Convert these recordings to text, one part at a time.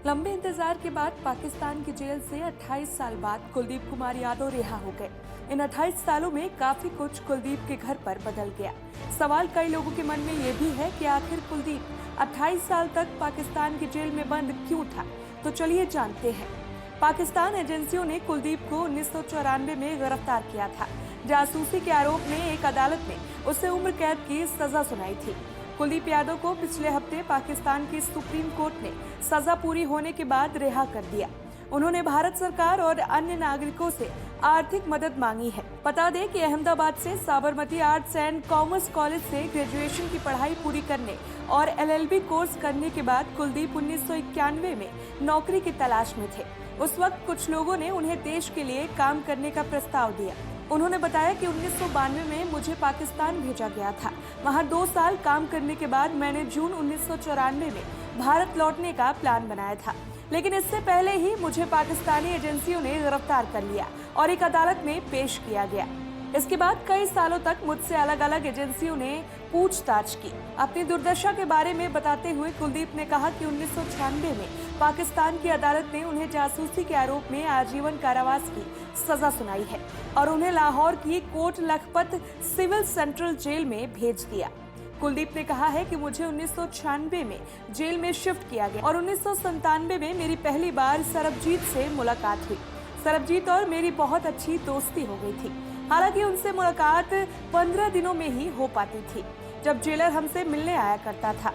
लंबे इंतजार के बाद पाकिस्तान की जेल से 28 साल बाद कुलदीप कुमार यादव रिहा हो गए। इन 28 सालों में काफी कुछ कुलदीप के घर पर बदल गया। सवाल कई लोगों के मन में ये भी है कि आखिर कुलदीप 28 साल तक पाकिस्तान की जेल में बंद क्यों था। तो चलिए जानते हैं। पाकिस्तान एजेंसियों ने कुलदीप को 1994 में गिरफ्तार किया था। जासूसी के आरोप में एक अदालत ने उसे उम्र कैद की सजा सुनाई थी। कुलदीप यादव को पिछले हफ्ते पाकिस्तान की सुप्रीम कोर्ट ने सजा पूरी होने के बाद रिहा कर दिया। उन्होंने भारत सरकार और अन्य नागरिकों से आर्थिक मदद मांगी है। बता दें कि अहमदाबाद से Sabarmati arts and commerce college से ग्रेजुएशन की पढ़ाई पूरी करने और LLB कोर्स करने के बाद कुलदीप 1991 में नौकरी की तलाश में थे। उस वक्त कुछ लोगों ने उन्हें देश के लिए काम करने का प्रस्ताव दिया। उन्होंने बताया कि 1992 में मुझे पाकिस्तान भेजा गया था। वहां 2 साल काम करने के बाद मैंने जून 1994 में भारत लौटने का प्लान बनाया था, लेकिन इससे पहले ही मुझे पाकिस्तानी एजेंसियों ने गिरफ्तार कर लिया और एक अदालत में पेश किया गया। इसके बाद कई सालों तक मुझसे अलग अलग एजेंसियों ने पूछताछ की। अपनी दुर्दशा के बारे में बताते हुए कुलदीप ने कहा कि 1996 में पाकिस्तान की अदालत ने उन्हें जासूसी के आरोप में आजीवन कारावास की सजा सुनाई है और उन्हें लाहौर की Kot Lakhpat civil central jail में भेज दिया। कुलदीप ने कहा है कि मुझे 1996 में जेल में शिफ्ट किया गया और 1997 में मेरी पहली बार सरबजीत से मुलाकात हुई। सरबजीत और मेरी बहुत अच्छी दोस्ती हो गई थी। हालांकि उनसे मुलाकात 15 दिनों में ही हो पाती थी, जब जेलर हमसे मिलने आया करता था।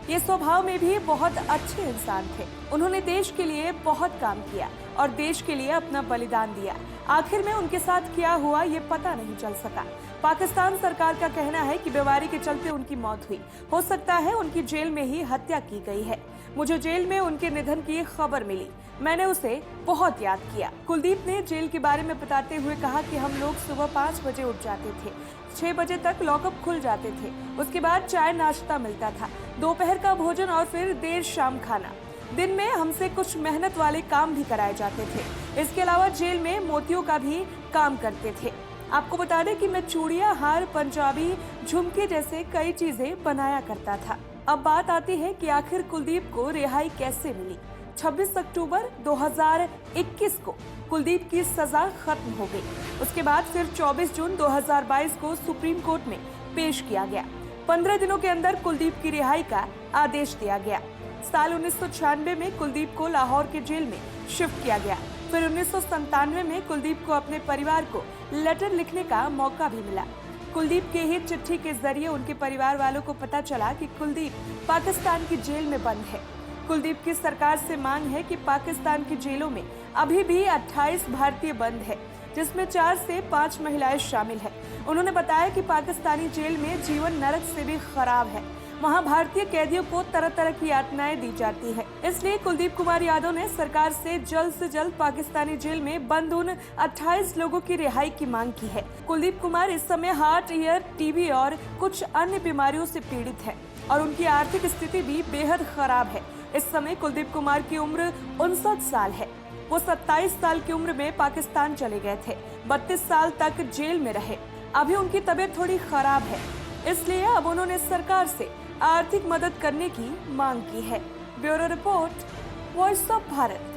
ये स्वभाव में भी बहुत अच्छे इंसान थे। उन्होंने देश के लिए बहुत काम किया और देश के लिए अपना बलिदान दिया। आखिर में उनके साथ क्या हुआ ये पता नहीं चल सका। पाकिस्तान सरकार का कहना है कि बीमारी के चलते उनकी मौत हुई। हो सकता है उनकी जेल में ही हत्या की गई है। मुझे जेल में उनके निधन की खबर मिली। मैंने उसे बहुत याद किया। कुलदीप ने जेल के बारे में बताते हुए कहा कि हम लोग सुबह 5 बजे उठ जाते थे। 6 बजे तक लॉकअप खुल जाते थे। उसके बाद चाय नाश्ता मिलता था, दोपहर का भोजन और फिर देर शाम खाना। दिन में हमसे कुछ मेहनत वाले काम भी कराए जाते थे। इसके अलावा जेल में मोतियों का भी काम करते थे। आपको बता दें कि मैं चूड़ियां, हार, पंजाबी, झुमके जैसे कई चीजें बनाया करता था। अब बात आती है कि आखिर कुलदीप को रिहाई कैसे मिली। 26 अक्टूबर 2021 को कुलदीप की सजा खत्म हो गई। उसके बाद फिर 24 जून 2022 को सुप्रीम कोर्ट में पेश किया गया। 15 दिनों के अंदर कुलदीप की रिहाई का आदेश दिया गया। साल 1996 में कुलदीप को लाहौर के जेल में शिफ्ट किया गया। फिर 1997 में कुलदीप को अपने परिवार को लेटर लिखने का मौका भी मिला। कुलदीप के ही चिट्ठी के जरिए उनके परिवार वालों को पता चला कि कुलदीप पाकिस्तान की जेल में बंद है। कुलदीप की सरकार से मांग है कि पाकिस्तान की जेलों में अभी भी 28 भारतीय बंद है, जिसमें 4 से 5 महिलाएं शामिल है। उन्होंने बताया कि पाकिस्तानी जेल में जीवन नरक से भी खराब है। वहां भारतीय कैदियों को तरह तरह की यातनाएं दी जाती है। इसलिए कुलदीप कुमार यादव ने सरकार से जल्द पाकिस्तानी जेल में बंद उन 28 लोगों की रिहाई की मांग की है। कुलदीप कुमार इस समय हार्ट, ईयर, टीबी और कुछ अन्य बीमारियों से पीड़ित है और उनकी आर्थिक स्थिति भी बेहद खराब है। इस समय कुलदीप कुमार की उम्र 59 साल है। वो 27 साल की उम्र में पाकिस्तान चले गए थे। 32 साल तक जेल में रहे। अभी उनकी तबीयत थोड़ी खराब है, इसलिए अब उन्होंने सरकार से आर्थिक मदद करने की मांग की है। Bureau report, voice of Bharat.